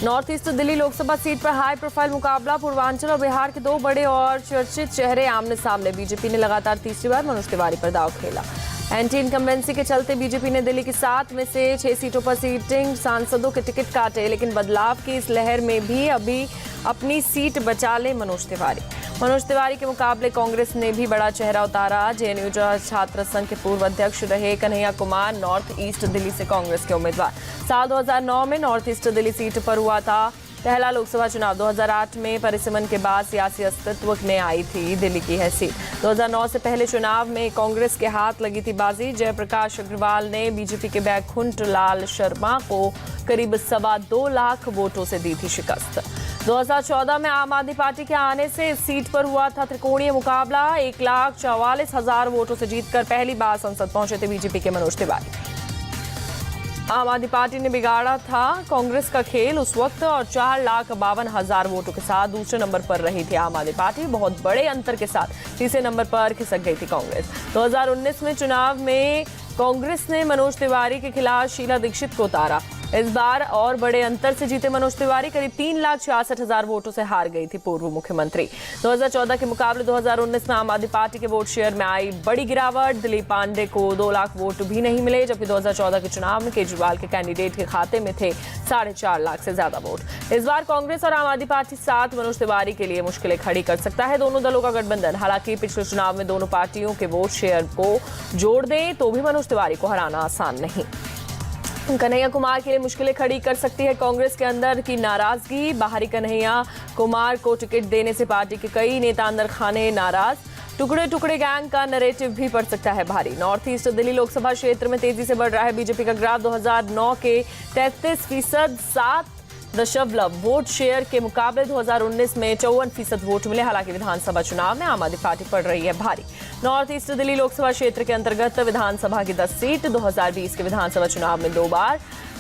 North east Delhi Lok Sabha seat पर high profile मुकाबला। पूर्वांचल और बिहार के दो बड़े और चर्चित चेहरे आमने सामने। बीजेपी ने लगातार तीसरी बार मनोज तिवारी पर दांव खेला। एंटी इनकम्बेंसी के चलते बीजेपी ने दिल्ली की 7 में से 6 सीटों पर सीटिंग सांसदों के टिकट काटे, लेकिन बदलाव की इस लहर में भी अभी अपनी सीट बचा ले मनोज तिवारी के मुकाबले कांग्रेस ने भी बड़ा चेहरा उतारा। जेएनयू छात्र संघ के पूर्व अध्यक्ष रहे कन्हैया कुमार नॉर्थ ईस्ट दिल्ली से कांग्रेस के उम्मीदवार। साल 2009 में नॉर्थ ईस्ट दिल्ली सीट पर हुआ था पहला लोकसभा चुनाव। 2008 में परिसीमन के बाद सियासी अस्तित्व में आई थी दिल्ली की है सीट। 2009 से पहले चुनाव में कांग्रेस के हाथ लगी थी बाजी। जयप्रकाश अग्रवाल ने बीजेपी के बैकुंठ लाल शर्मा को करीब 2.25 लाख वोटों से दी थी शिकस्त। 2014 में आम आदमी पार्टी के आने से इस सीट पर हुआ था त्रिकोणीय मुकाबला। 1,44,000 वोटों से जीतकर पहली बार संसद पहुंचे थे बीजेपी के मनोज तिवारी। आम आदमी पार्टी ने बिगाड़ा था कांग्रेस का खेल उस वक्त और 4,52,000 वोटों के साथ दूसरे नंबर पर रही थी आम आदमी पार्टी। बहुत बड़े अंतर के साथ तीसरे नंबर पर खिसक गई थी कांग्रेस। 2019 में चुनाव में कांग्रेस ने मनोज तिवारी के खिलाफ शीला दीक्षित को उतारा। इस बार और बड़े अंतर से जीते मनोज तिवारी। करीब 3,66,000 वोटों से हार गई थी पूर्व मुख्यमंत्री। 2014 के मुकाबले 2019 में आम आदमी पार्टी के वोट शेयर में आई बड़ी गिरावट। दिलीप पांडे को 2 लाख वोट भी नहीं मिले, जबकि 2014 के चुनाव में केजरीवाल के कैंडिडेट के खाते में थे 4.5 लाख से ज्यादा वोट। इस बार कांग्रेस और आम आदमी पार्टी साथ मनोज तिवारी के लिए मुश्किलें खड़ी कर सकता है दोनों दलों का गठबंधन। हालांकि पिछले चुनाव में दोनों पार्टियों के वोट शेयर को जोड़ दें तो भी मनोज तिवारी को हराना आसान नहीं। कन्हैया कुमार के लिए मुश्किलें खड़ी कर सकती है कांग्रेस के अंदर की नाराजगी। बाहरी कन्हैया कुमार को टिकट देने से पार्टी के कई नेता अंदर खाने नाराज। टुकड़े टुकड़े गैंग का नैरेटिव भी पड़ सकता है भारी। नॉर्थ ईस्ट दिल्ली लोकसभा क्षेत्र में तेजी से बढ़ रहा है बीजेपी का ग्राफ। 2009 के 33% 7 वोट शेयर के मुकाबले 2019 में 54% वोट मिले। हालांकि विधानसभा चुनाव में आम आदमी पार्टी पड़ रही है भारी। नॉर्थ ईस्ट दिल्ली लोकसभा क्षेत्र के अंतर्गत विधानसभा की 10 सीट। 2020 के विधानसभा चुनाव में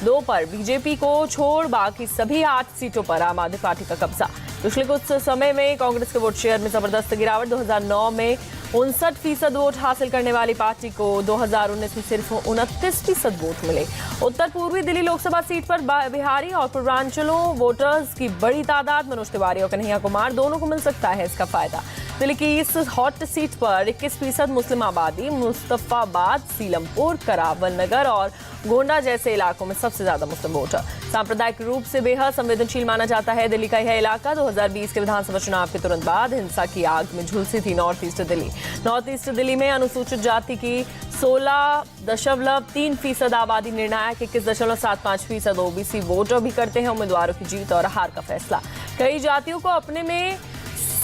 2 पर बीजेपी को छोड़ बाकी सभी 8 सीटों पर आम आदमी पार्टी का कब्जा। पिछले कुछ समय में कांग्रेस के वोट शेयर में जबरदस्त गिरावट। 2009 में 59% वोट हासिल करने वाली पार्टी को 2019 में सिर्फ 29% वोट मिले। उत्तर पूर्वी दिल्ली लोकसभा सीट पर बिहारी और पूर्वांचलों वोटर्स की बड़ी तादाद। मनोज तिवारी और कन्हैया कुमार दोनों को मिल सकता है इसका फायदा। दिल्ली की इस हॉट सीट पर 21% मुस्लिम आबादी। मुस्तफाबाद, सीलमपुर, करावल नगर और गोंडा जैसे इलाकों में सबसे ज्यादा मुस्लिम वोटर। सांप्रदायिक रूप से बेहद संवेदनशील माना जाता है दिल्ली का यह इलाका। 2020 के विधानसभा चुनाव के तुरंत बाद हिंसा की आग में झुलसी थी north east Delhi. North east Delhi में अनुसूचित जाति की 16.3% आबादी निर्णायक। 21.75% ओबीसी वोटर भी करते हैं उम्मीदवारों की जीत और हार का फैसला। कई जातियों को अपने में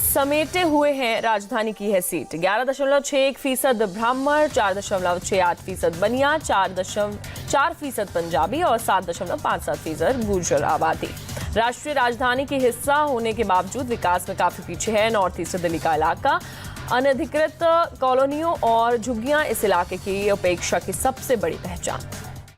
समेटे हुए हैं राजधानी की है सीट। 11.61% ब्राह्मण, 4.68% बनिया, 4% पंजाबी और 7.57% गुर्जर आबादी। राष्ट्रीय राजधानी की हिस्सा होने के बावजूद विकास में काफी पीछे है नॉर्थ ईस्ट दिल्ली का इलाका। अनधिकृत कॉलोनियों और झुग्गियां इस इलाके की उपेक्षा की सबसे बड़ी पहचान।